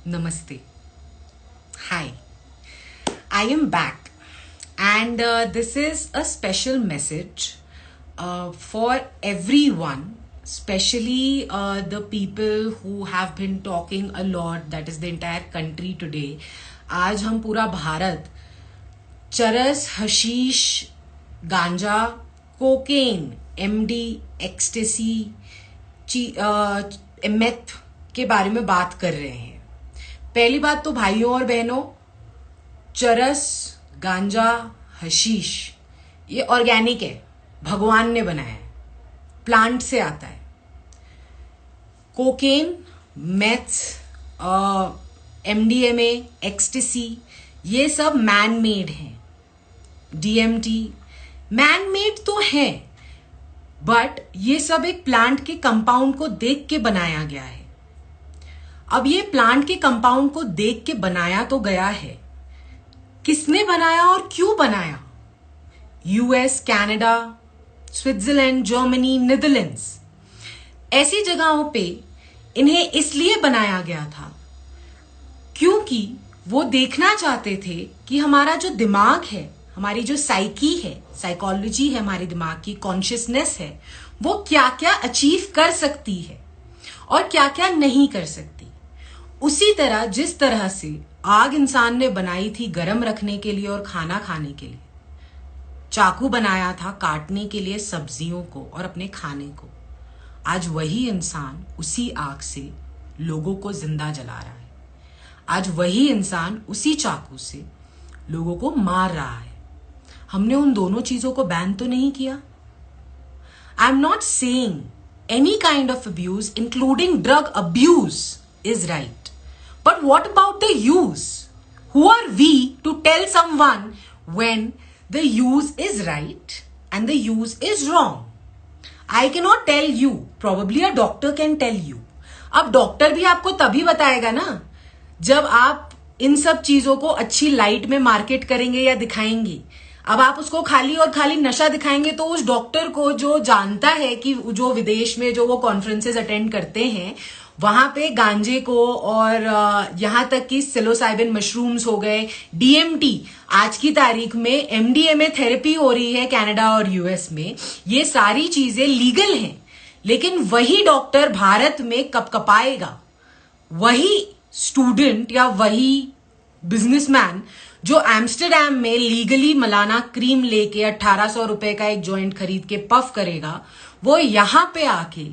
Namaste. Hi. I am back, and this is a special message for everyone, especially the people who have been talking a lot, that is the entire country today. आज हम पूरा भारत चरस, hashish, गांजा, cocaine, MD, ecstasy, meth के बारे में बात कर रहे हैं। पहली बात तो भाइयों और बहनों, चरस, गांजा, हशीश ये ऑर्गेनिक है, भगवान ने बनाया है, प्लांट से आता है। कोकेन, मेथ्स, एमडीएमए, एक्सटेसी ये सब मैन मेड हैं। डीएमटी मैन मेड तो है, बट ये सब एक प्लांट के कंपाउंड को देख के बनाया गया है। अब ये प्लांट के कंपाउंड को देख के बनाया तो गया है, किसने बनाया और क्यों बनाया? US, Canada, Switzerland, Germany, Netherlands ऐसी जगहों पे इन्हें इसलिए बनाया गया था क्योंकि वो देखना चाहते थे कि हमारा जो दिमाग है, हमारी जो साइकी है, साइकोलॉजी है, हमारे दिमाग की कॉन्शियसनेस है, वो क्या क्या अचीव कर सकती है और क्या क्या नहीं कर सकती। उसी तरह जिस तरह से आग इंसान ने बनाई थी गर्म रखने के लिए और खाना खाने के लिए, चाकू बनाया था काटने के लिए सब्जियों को और अपने खाने को, आज वही इंसान उसी आग से लोगों को जिंदा जला रहा है। आज वही इंसान उसी चाकू से लोगों को मार रहा है। हमने उन दोनों चीजों को बैन तो नहीं किया। आई am not saying any kind of abuse including drug abuse is right. But what about the use? Who are we to tell someone when the use is right and the use is wrong? I cannot tell you. Probably a doctor can tell you. अब doctor भी आपको तभी बताएगा ना जब आप इन सब चीजों को अच्छी लाइट में मार्केट करेंगे या दिखाएंगे। अब आप उसको खाली और खाली नशा दिखाएंगे तो उस डॉक्टर को जो जानता है कि जो विदेश में जो वो कॉन्फ्रेंसेस अटेंड करते हैं वहां पे गांजे को और यहां तक कि सिलोसाइबिन मशरूम्स हो गए, डीएमटी, आज की तारीख में एमडीएमए थेरेपी हो रही है कनाडा और यूएस में, ये सारी चीजें लीगल हैं। लेकिन वही डॉक्टर भारत में कपकपाएगा, वही स्टूडेंट या वही बिजनेसमैन जो एम्स्टरडैम में लीगली मलाना क्रीम लेके 1800 रुपए का एक जॉइंट खरीद के पफ करेगा, वो यहां पे आके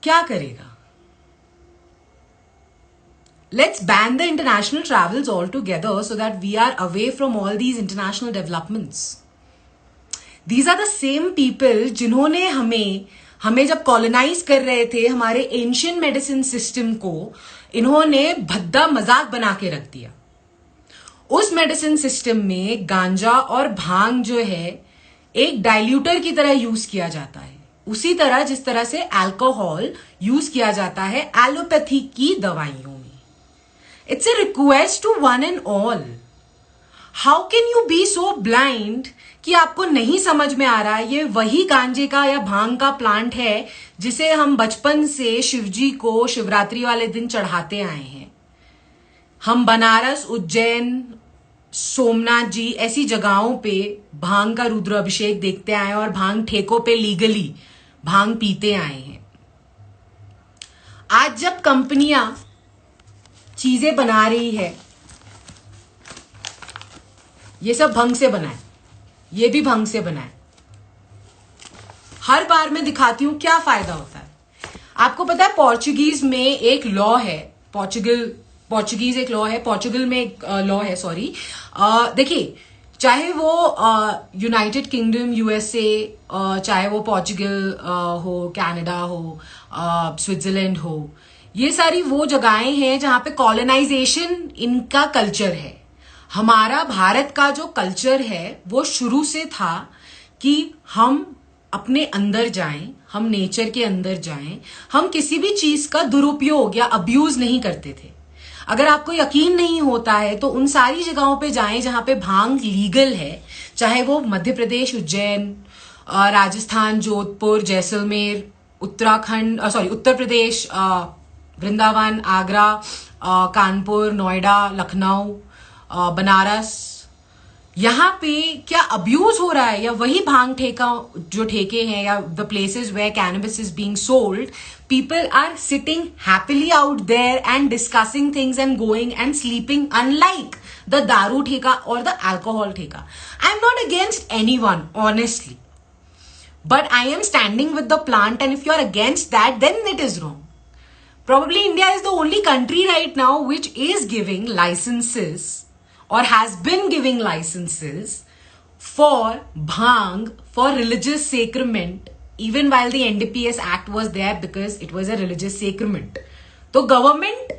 क्या करेगा? Let's ban the international travels altogether so that we are away from all these international developments. These are the same people जिन्होंने हमें जब कॉलोनाइज कर रहे थे, हमारे एंशियंट मेडिसिन सिस्टम को इन्होंने भद्दा मजाक बना के रख दिया। उस मेडिसिन सिस्टम में गांजा और भांग जो है एक डाइल्यूटर की तरह यूज किया जाता है, उसी तरह जिस तरह से अल्कोहल यूज किया जाता है एलोपैथी की दवाइयों में। It's a request to one and all, how can you be so blind कि आपको नहीं समझ में आ रहा है ये वही गांजे का या भांग का प्लांट है जिसे हम बचपन से शिवजी को शिवरात्रि वाले दिन चढ़ाते आए हैं। हम बनारस, उज्जैन, सोमनाथ जी ऐसी जगहों पे भांग का रुद्र अभिषेक देखते आए और भांग ठेकों पे लीगली भांग पीते आए हैं। आज जब कंपनियां चीजें बना रही है, ये सब भंग से बना है, ये भी भंग से बना है, हर बार मैं दिखाती हूं क्या फायदा होता है। आपको पता है पोर्चुगीज में एक लॉ है, पोर्चुगीज एक लॉ है, पोर्चुगल में एक लॉ है, सॉरी। देखिए, चाहे वो यूनाइटेड किंगडम, यूएसए, चाहे वो पोर्चुगल हो, कनाडा हो, स्विट्जरलैंड हो, ये सारी वो जगहें हैं जहां पे कॉलोनाइजेशन इनका कल्चर है। हमारा भारत का जो कल्चर है वो शुरू से था कि हम अपने अंदर जाएं, हम नेचर के अंदर जाएं, हम किसी भी चीज का दुरुपयोग या अब्यूज नहीं करते थे। अगर आपको यकीन नहीं होता है तो उन सारी जगहों पे जाएं जहां पे भांग लीगल है, चाहे वो मध्य प्रदेश, उज्जैन, राजस्थान, जोधपुर, जैसलमेर, उत्तर प्रदेश, वृंदावन, आगरा, कानपुर, नोएडा, लखनऊ, बनारस, यहाँ पे क्या अब्यूज हो रहा है, या वही भांग ठेका जो ठेके हैं या the places where cannabis is being sold, people are sitting happily out there and discussing things and going and sleeping, unlike the दारू ठेका और द अल्कोहल ठेका. I am not against anyone honestly, but I am standing with the plant, and if you are against that, then it is wrong. Probably India is the only country right now which is giving licenses or has been giving licenses for bhang for religious sacrament, even while the NDPS Act was there because it was a religious sacrament. तो government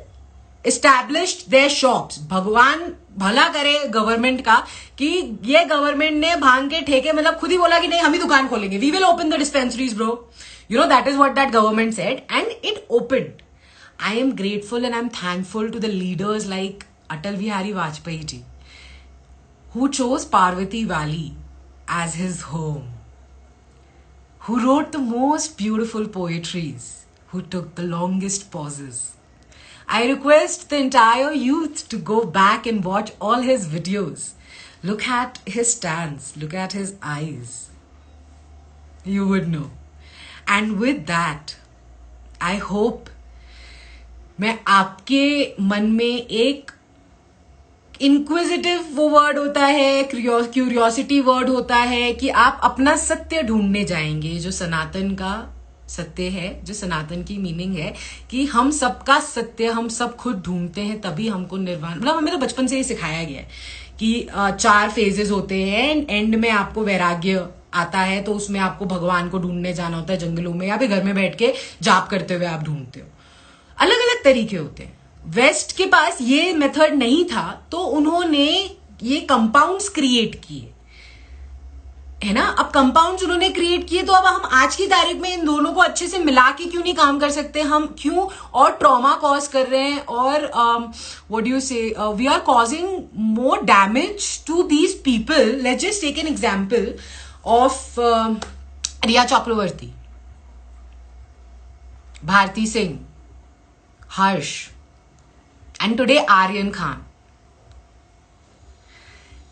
established their shops. भगवान भला करे government का कि ये government ने भांग के ठेके मतलब खुद ही बोला कि नहीं हम ही दुकान खोलेंगे, we will open the dispensaries bro, you know that is what that government said and it opened. I am grateful and I am thankful to the leaders like Atal Bihari Vajpayee ji, who chose Parvati Valley as his home, who wrote the most beautiful poetries, who took the longest pauses. I request the entire youth to go back and watch all his videos. Look at his stance, look at his eyes. You would know. And with that, I hope मैं आपके मन में एक inquisitive वो word होता है, curiosity word होता है कि आप अपना सत्य ढूंढने जाएंगे, जो सनातन का सत्य है, जो सनातन की मीनिंग है कि हम सबका सत्य हम सब खुद ढूंढते हैं तभी हमको निर्वाण, मतलब हमें तो बचपन से ही सिखाया गया है कि 4 फेजेस होते हैं, एंड में आपको वैराग्य आता है तो उसमें आपको भगवान को ढूंढने जाना होता है जंगलों में, या फिर घर में बैठ के जाप करते हुए आप ढूंढते हो. अलग अलग तरीके होते हैं. वेस्ट के पास ये मेथड नहीं था तो उन्होंने ये कंपाउंड्स क्रिएट किए, है ना. अब कंपाउंड्स उन्होंने क्रिएट किए तो अब हम आज की तारीख में इन दोनों को अच्छे से मिला के क्यों नहीं काम कर सकते, हम क्यों और ट्रॉमा कॉज कर रहे हैं, और what do you say, we are causing more damage to these people. Let's just take an example of Riya Chakraborty, Bharti Singh, Harsh, and today Aryan Khan.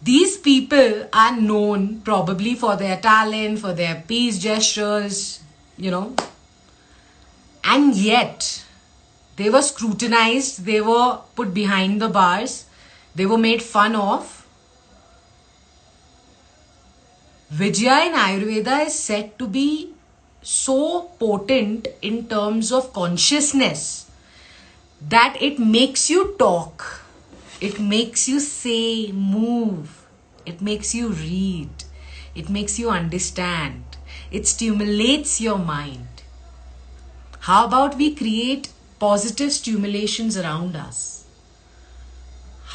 These people are known probably for their talent, for their peace gestures, you know, and yet they were scrutinized, they were put behind the bars, they were made fun of. Vijaya in Ayurveda is said to be so potent in terms of consciousness that it makes you talk, it makes you say, move, it makes you read, it makes you understand, it stimulates your mind. How about we create positive stimulations around us?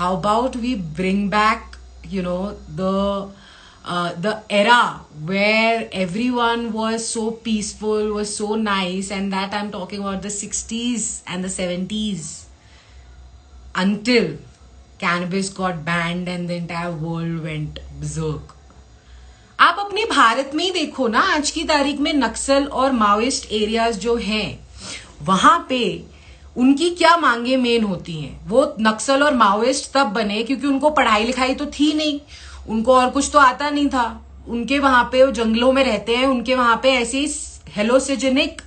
How about we bring back, you know, the era where everyone was so peaceful, was so nice, and that I'm talking about the 60s and the 70s, until cannabis got banned and the entire world went berserk. आप अपने भारत में ही देखो ना, आज की तारीख में नक्सल और माओइस्ट एरियाज जो हैं वहां पे उनकी क्या मांगे मेन होती हैं. वो नक्सल और माओइस्ट तब बने क्योंकि उनको पढ़ाई लिखाई तो थी नहीं, उनको और कुछ तो आता नहीं था. उनके वहां पे वो जंगलों में रहते हैं, उनके वहां पे ऐसी हेलोसिजेनिक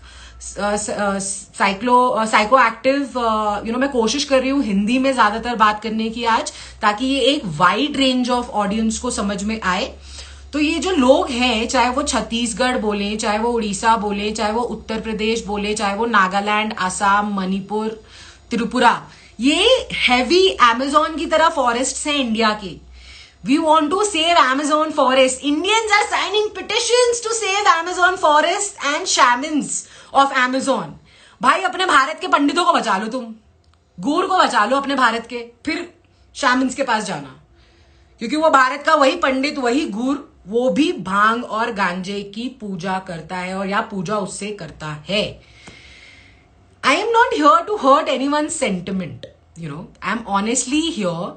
साइको एक्टिव, यू नो, मैं कोशिश कर रही हूँ हिंदी में ज्यादातर बात करने की आज, ताकि ये एक वाइड रेंज ऑफ ऑडियंस को समझ में आए. तो ये जो लोग हैं, चाहे वो छत्तीसगढ़ बोले, चाहे वो उड़ीसा बोले, चाहे वो उत्तर प्रदेश बोले, चाहे वो नागालैंड, असम, मणिपुर, त्रिपुरा, ये हैवी अमेजोन की तरह फॉरेस्ट हैं इंडिया के. We want to save Amazon forest. Indians are signing petitions to save Amazon forest and shamans of Amazon. भाई अपने भारत के पंडितों को बचा लो, तुम गूर को बचा लो अपने भारत के, फिर शामन्स के पास जाना, क्योंकि वो भारत का वही पंडित, वही गूर, वो भी भांग और गांजे की पूजा करता है और या पूजा उससे करता है. I am not here to hurt anyone's sentiment, you know. I am honestly here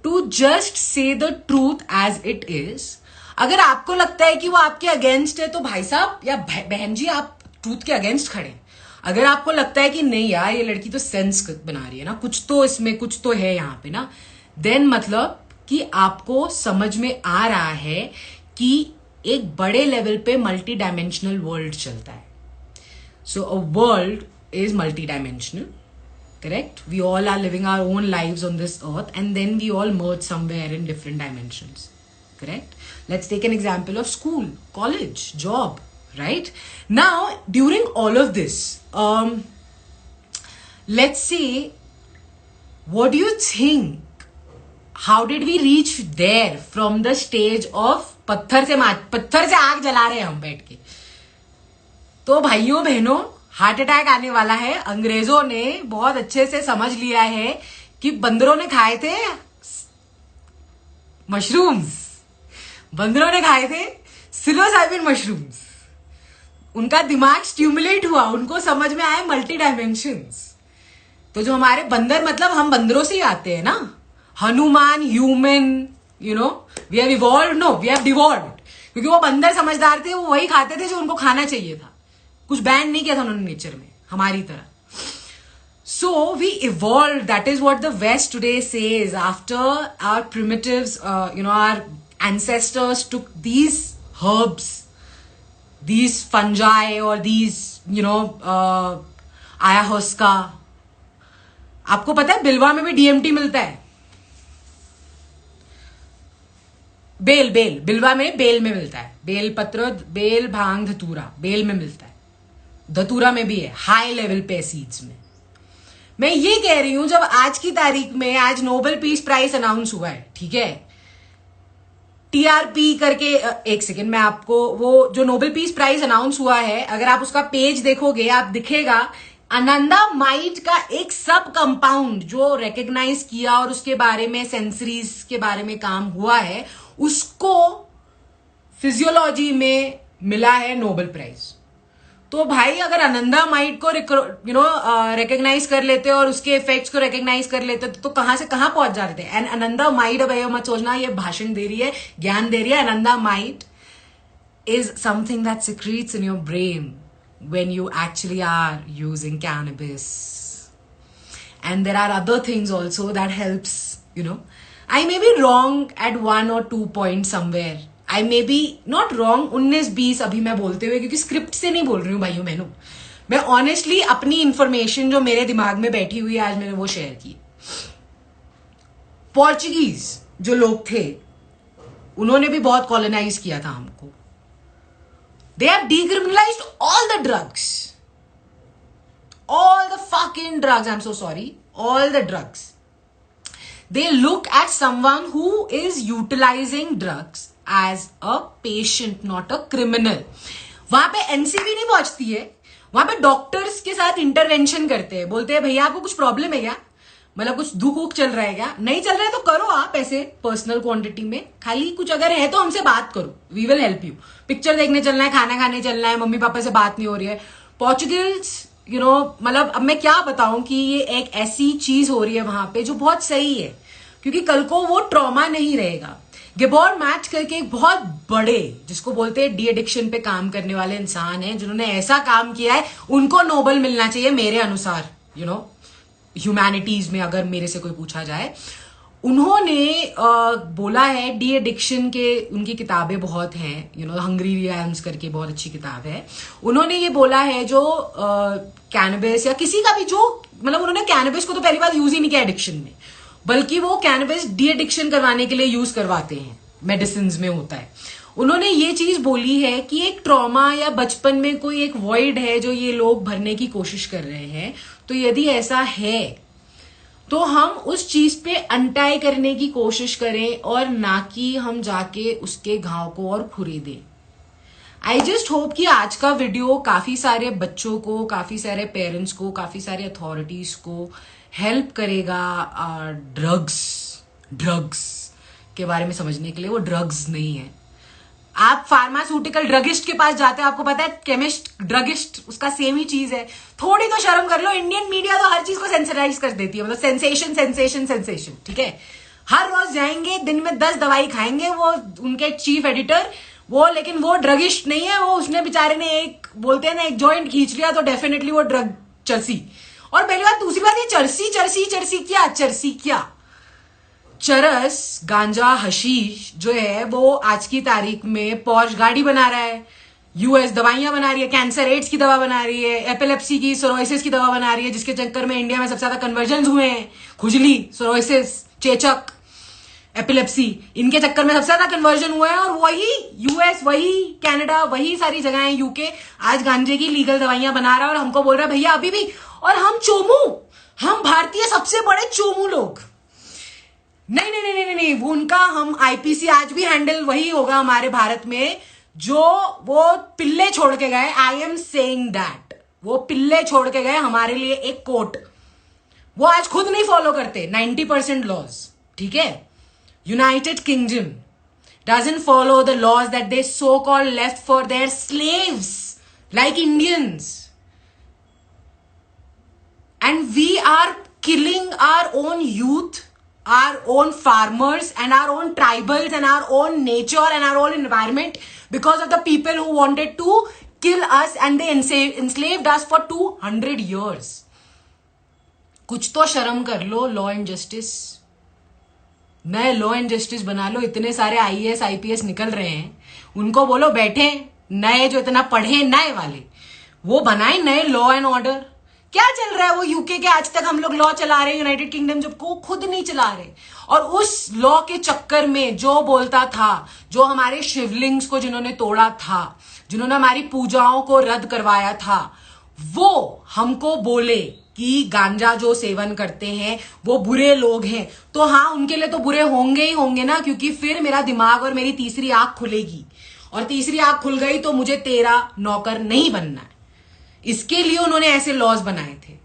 to just say the truth as it is. अगर आपको लगता है कि वो आपके अगेंस्ट है तो भाई साहब या बहन जी आप ट्रूथ के अगेंस्ट खड़े. अगर आपको लगता है कि नहीं यार ये लड़की तो सेंस बना रही है ना, कुछ तो इसमें कुछ तो है यहाँ पे ना, देन मतलब कि आपको समझ में आ रहा है कि एक बड़े लेवल पे मल्टी डायमेंशनल वर्ल्ड चलता है. So a world is multi dimensional, correct? We all are living our own lives on this earth and then we all merge somewhere in different dimensions, correct? Let's take an example of school, college, job, right? Now during all of this, let's say, what do you think, how did we reach there from the stage of पत्थर से आग जला रहे हैं हम बैठ के? तो भाइयों बहनों, हार्ट अटैक आने वाला है. अंग्रेजों ने बहुत अच्छे से समझ लिया है कि बंदरों ने खाए थे मशरूम्स, बंदरों ने खाए थे सिलोसाइबिन मशरूम्स. उनका दिमाग स्टिमुलेट हुआ, उनको समझ में आए मल्टी डायमेंशंस. तो जो हमारे बंदर, मतलब हम बंदरों से ही आते हैं ना. Hanuman, human, you know, we have evolved, no we have devolved. क्योंकि वो बंदर समझदार थे, वो वही खाते थे जो उनको खाना चाहिए था. कुछ बैन नहीं किया था उन्होंने नेचर में, हमारी तरह. So we evolve, that is what the west today says. After our primitives, you know, our ancestors took these herbs, these fungi और दीज, यू नो, ayahuasca. आपको पता है बिलवा में भी डीएमटी मिलता है. बेल बिलवा में बेल में मिलता है. बेल पत्र, बेल, भांग, धतूरा, बेल में मिलता है. धतूरा में भी है, हाई लेवल पे सीड्स में. मैं ये कह रही हूं, जब आज की तारीख में, आज नोबेल पीस प्राइज अनाउंस हुआ है, ठीक है, टीआरपी करके, एक सेकेंड, मैं आपको वो जो नोबेल पीस प्राइज अनाउंस हुआ है, अगर आप उसका पेज देखोगे, आप दिखेगा अनंदामाइड का एक सब कंपाउंड जो रिकॉग्नाइज किया और उसके बारे में, सेंसरीज के बारे में काम हुआ है, उसको फिजियोलॉजी में मिला है नोबेल प्राइज. तो भाई अगर अनंदामाइड को रिकॉग्नाइज कर लेते और उसके इफेक्ट्स को रिकॉग्नाइज कर लेते तो कहां से कहां पहुंच जाते थे. एंड अनंदामाइड, अब मत सोचना ये भाषण दे रही है, ज्ञान दे रही है. Anandamide is something that secretes in your brain when you actually are using cannabis. And there are other things also that helps, you know. I may be wrong at 1 or 2 points somewhere. I may be not wrong 19-20 अभी मैं बोलते हुए, क्योंकि script से नहीं बोल रही हूँ भाइयों बहनों. मैं ऑनेस्टली अपनी इंफॉर्मेशन जो मेरे दिमाग में बैठी हुई है आज मैंने वो शेयर की. पोर्चुगीज जो लोग थे उन्होंने भी बहुत कॉलोनाइज किया था हमको. They have decriminalized all the drugs. All the fucking drugs. I'm so sorry. All the drugs. They look at someone who is utilizing drugs as a patient, not a criminal. वहां पे NCB नहीं पहुंचती है, वहां पे doctors के साथ intervention करते हैं. बोलते हैं भैया आपको कुछ प्रॉब्लम है क्या, मतलब कुछ दुख चल रहा है क्या, नहीं चल रहा है तो करो आप ऐसे पर्सनल क्वांटिटी में, खाली कुछ अगर है तो हमसे बात करो, we will help you. Picture देखने चलना है, खाना खाने चलना है, मम्मी पापा से बात नहीं हो रही है. पोर्चुगल्स, यू नो, मतलब अब मैं क्या बताऊं कि ये एक ऐसी चीज हो रही है वहां पे जो बहुत सही है, क्योंकि कल को वो ट्रॉमा नहीं रहेगा. गिबोर मैच करके एक बहुत बड़े, जिसको बोलते हैं डी एडिक्शन पे काम करने वाले इंसान है, जिन्होंने ऐसा काम किया है, उनको नोबेल मिलना चाहिए मेरे अनुसार. यू नो, ह्यूमैनिटीज में अगर मेरे से कोई पूछा जाए, उन्होंने बोला है डी एडिक्शन के, उनकी किताबें बहुत हैं, यू नो, हंग्री लियंस करके बहुत अच्छी किताब है. उन्होंने ये बोला है जो कैनबिस या किसी का भी जो, मतलब उन्होंने कैनबिस को तो पहली बार यूज ही नहीं किया एडिक्शन में, बल्कि वो कैनबिस डी एडिक्शन करवाने के लिए यूज करवाते हैं, मेडिसिन में होता है. उन्होंने ये चीज बोली है कि एक ट्रॉमा या बचपन में कोई एक वॉइड है जो ये लोग भरने की कोशिश कर रहे हैं. तो यदि ऐसा है तो हम उस चीज पे अनटाई करने की कोशिश करें और ना कि हम जाके उसके घाव को और फुरे दें. आई जस्ट होप कि आज का वीडियो काफी सारे बच्चों को, काफी सारे पेरेंट्स को, काफी सारे अथॉरिटीज को हेल्प करेगा ड्रग्स के बारे में समझने के लिए. वो ड्रग्स नहीं है. आप फार्मास्यूटिकल ड्रगिस्ट के पास जाते हैं, आपको पता है केमिस्ट ड्रगिस्ट उसका सेम ही चीज है. थोड़ी तो शर्म कर लो. इंडियन मीडिया तो हर चीज को सेंसराइज कर देती है, मतलब सेंसेशन सेंसेशन सेंसेशन. ठीक है, हर रोज जाएंगे, दिन में 10 दवाई खाएंगे. वो उनके चीफ एडिटर वो, लेकिन वो ड्रगिस्ट नहीं है वो, उसने बेचारे ने एक बोलते हैं ना एक जॉइंट खींच लिया तो डेफिनेटली वो ड्रग चरसी। और पहली बात, दूसरी बात, ये चरसी चरसी चरसी क्या, चरसी क्या, चरस गांजा हशीश जो है वो आज की तारीख में पॉश गाड़ी बना रहा है, यूएस दवाइयां बना रही है, कैंसर एड्स की दवा बना रही है, एपिलेप्सी की सोरोसिस की दवा बना रही है, जिसके चक्कर में इंडिया में सबसे ज्यादा कन्वर्जन हुए हैं, खुजली, सोरोसिस, चेचक, एपिलेप्सी, इनके चक्कर में सबसे ज्यादा कन्वर्जन हुआ है। और वही यूएस, वही कनाडा, वही सारी जगहें, यूके आज गांजे की लीगल दवाइयां बना रहा है और हमको बोल रहा है भैया अभी भी, और हम चोमू, हम भारतीय सबसे बड़े चोमू लोग। नहीं नहीं नहीं नहीं नहीं, वो उनका हम आईपीसी आज भी हैंडल वही होगा हमारे भारत में जो वो पिल्ले छोड़ के गए। आई एम सेइंग दैट वो पिल्ले छोड़ के गए हमारे लिए एक कोर्ट, वो आज खुद नहीं फॉलो करते 90% लॉज, ठीक है। United kingdom doesn't follow the laws that they so called left for their slaves like Indians, and we are killing our own youth, our own farmers and our own tribals and our own nature and our own environment because of the people who wanted to kill us and they enslaved us for 200 years. कुछ तो शर्म कर लो, law and justice, नए law and justice बना लो। इतने सारे IAS IPS निकल रहे हैं, उनको बोलो बैठे, नए जो इतना पढ़े नए वाले, वो बनाए नए लॉ एंड ऑर्डर। क्या चल रहा है वो यूके के, आज तक हम लोग लॉ चला रहे हैं, यूनाइटेड किंगडम जब को खुद नहीं चला रहे। और उस लॉ के चक्कर में जो बोलता था, जो हमारे शिवलिंग्स को जिन्होंने तोड़ा था, जिन्होंने हमारी पूजाओं को रद्द करवाया था, वो हमको बोले कि गांजा जो सेवन करते हैं वो बुरे लोग हैं। तो हाँ, उनके लिए तो बुरे होंगे ही होंगे ना, क्योंकि फिर मेरा दिमाग और मेरी तीसरी आंख खुलेगी, और तीसरी आंख खुल गई तो मुझे तेरा नौकर नहीं बनना है। इसके लिए उन्होंने ऐसे लॉज बनाए थे।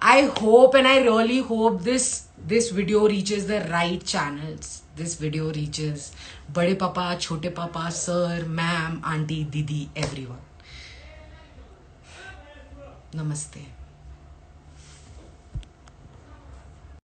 I hope and I really hope this video reaches the right channels, this video reaches बड़े पापा, छोटे पापा, सर, मैम, आंटी, दीदी, एवरीवन। नमस्ते।